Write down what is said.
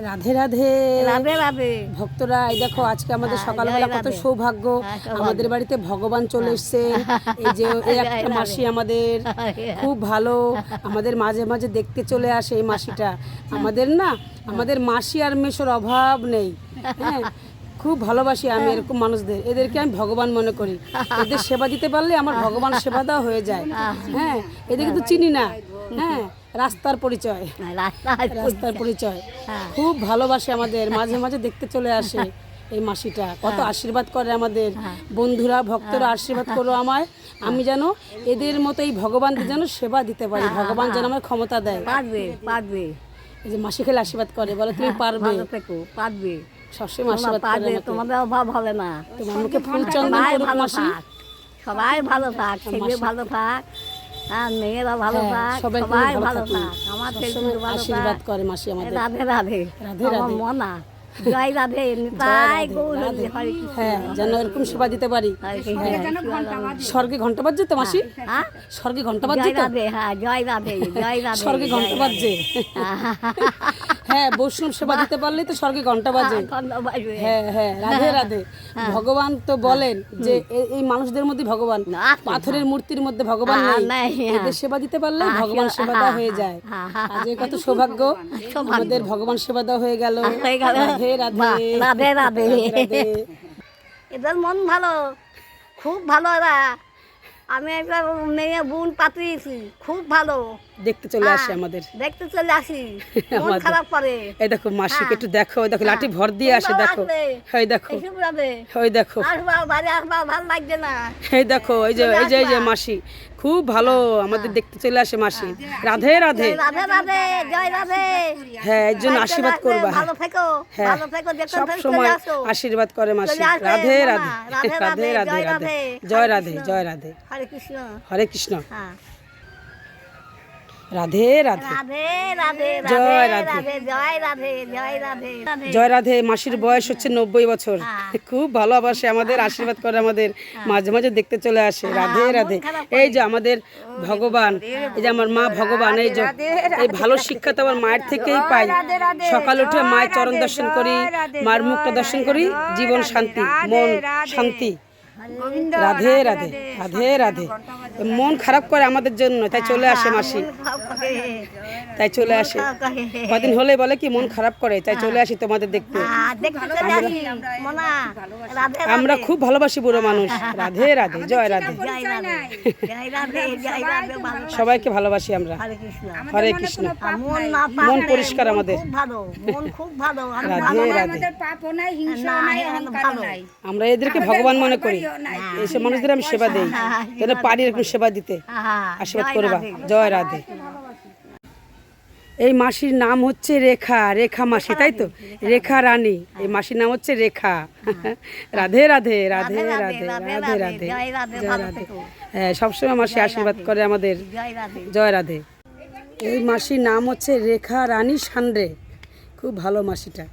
রাধে রাধে রাধে রাধে ভক্তরা, এই দেখো আজকে আমাদের সকালবেলা কত সৌভাগ্য, আমাদের বাড়িতে ভগবান চলে এসেছেন। এই যে এই একটা মাসি আমাদের খুব ভালো, আমাদের মাঝে মাঝে দেখতে চলে আসে এই মাসিটা। আমাদের না, আমাদের মাসি আর মেশোর অভাব নেই। হ্যাঁ, খুব ভালোবাসি আমি এরকম মানুষদের, এদেরকে আমি ভগবান মনে করি। এদের সেবা দিতে পারলে আমার ভগবান সেবা দেওয়া হয়ে যায়। হ্যাঁ, এদের কিন্তু চিনি না। হ্যাঁ, রাস্তার পরিচয়, রাস্তার পরিচয়। খুব ভালোবাসে আমাদের, মাঝে মাঝে দেখতে চলে আসে এই মাসিটা। কত আশীর্বাদ করে আমাদের বন্ধুরা, ভক্তরা আশীর্বাদ করো আমায়, আমি যেন এদের মতো এই ভগবানদের যেন সেবা দিতে পারি, ভগবান যেন আমার ক্ষমতা দেয়। পারবে পারবে, এই যে মাসি খেলে আশীর্বাদ করে, বলে তুমি পারবে, পারবে, সবসময় আশীর্বাদ করে আমাকে। তোমাদের অভাব হবে না, তোমার মুখে ফুল চন্দন করুক মাসি, সবাই ভালো থাক, ছেলে ভালো থাক, আর মেয়েরা ভালো থাক, সবাই ভালো থাক, আমার আশীর্বাদ করে মাসি আমাদের। রাধে রাধে রাধে রাধে মনা, জয় রাধে, নিতাই গৌর হরি কৃষ্ণ। হ্যাঁ, যেন এরকম সেবা দিতে পারি। স্বর্গে ঘন্টা বাজছে তো মাসি, স্বর্গে ঘন্টা বাজছে তো। হ্যাঁ, জয় রাধে, জয় রাধে, স্বর্গে ঘন্টা বাজছে। হ্যাঁ, বৈষ্ণব সেবা দিতে পারলেই তো স্বর্গে ঘন্টা বাজে। হ্যাঁ হ্যাঁ, রাধে রাধে। ভগবান তো বলেন যে এই মানুষদের মধ্যে ভগবান, পাথরের মূর্তির মধ্যে ভগবান নেই, এদের সেবা দিতে পারলে ভগবান সেবা দেওয়া হয়ে যায়। আজ কত সৌভাগ্য, আমাদের ভগবান সেবা দেওয়া হয়ে গেল। রাধে রাধে, রাধে রাধে। এদের মন ভালো, খুব ভালো এরা। আমি একটা মেয়ে বোন পাঠিয়েছি, খুব ভালো, দেখতে চলে আসে আমাদের, দেখতে চলে আসি, মন খারাপ করে। এই দেখো মাসিকে একটু দেখো, ওই দেখো লাঠি ভর দিয়ে আসে, দেখো ওই দেখো, ওই দেখো, বাড়ি আসবা ভালো লাগছে না। এই দেখো, এই যে এই যে এই যে মাসি খুব ভালো, আমাদের দেখতে চলে আসে মাসি। রাধে রাধে, রাধে রাধে, জয় রাধে। হ্যাঁ, এর জন্য আশীর্বাদ করবা। ভালো থেকো, ভালো থেকো, সব সময় আশীর্বাদ করে মাসি। রাধে রাধে, রাধে রাধে, রাধে জয় রাধে, জয় রাধে, হরে কৃষ্ণ, হরে কৃষ্ণ, রাধে রাধে, রাধে রাধে, জয় রাধে, জয় রাধে, জয় রাধে, জয় রাধে। মাসির বয়স হচ্ছে 90 বছর, খুব ভালোবাসে আমাদের, আশীর্বাদ করে আমাদের, মাঝে মাঝে দেখতে চলে আসে। রাধে রাধে। এই যে আমাদের ভগবান, এই যে আমার মা ভগবান, এই যে এই ভালো শিক্ষা তো আমার মায়ের থেকেই পাই। সকাল উঠে মায়ের চরণ দর্শন করি, মার মুখটা দর্শন করি, জীবন শান্তি, মন শান্তি। রাধে রাধে, রাধে রাধে। মন খারাপ করে আমাদের জন্য, তাই চলে আসে মাসি, তাই চলে আসে। কদিন হলে বলে কি মন খারাপ করে, তাই চলে আসি তোমাদের দেখতে। আমরা খুব ভালোবাসি বুড়ো মানুষ। রাধে রাধে, জয় রাধে, সবাইকে ভালোবাসি আমরা। হরে কৃষ্ণ। মন পরিষ্কার আমাদের। রাধে রাধে। আমরা এদেরকে ভগবান মনে করি, এইসব মানুষদের আমি সেবা দেই, যেন পারি এরকম সেবা দিতে। আশীর্বাদ করবা। জয় রাধে। এই মাসির নাম হচ্ছে রেখা, রেখা মাসি, তাই তো? রেখা রানী, এই মাসির নাম হচ্ছে রেখা। রাধে রাধে, রাধে রাধে, রাধে রাধে, জয় রাধে। হ্যাঁ, সবসময় মাসি আশীর্বাদ করে আমাদের। জয় রাধে। এই মাসির নাম হচ্ছে রেখা রানী সান্ডে, খুব ভালো মাসিটা।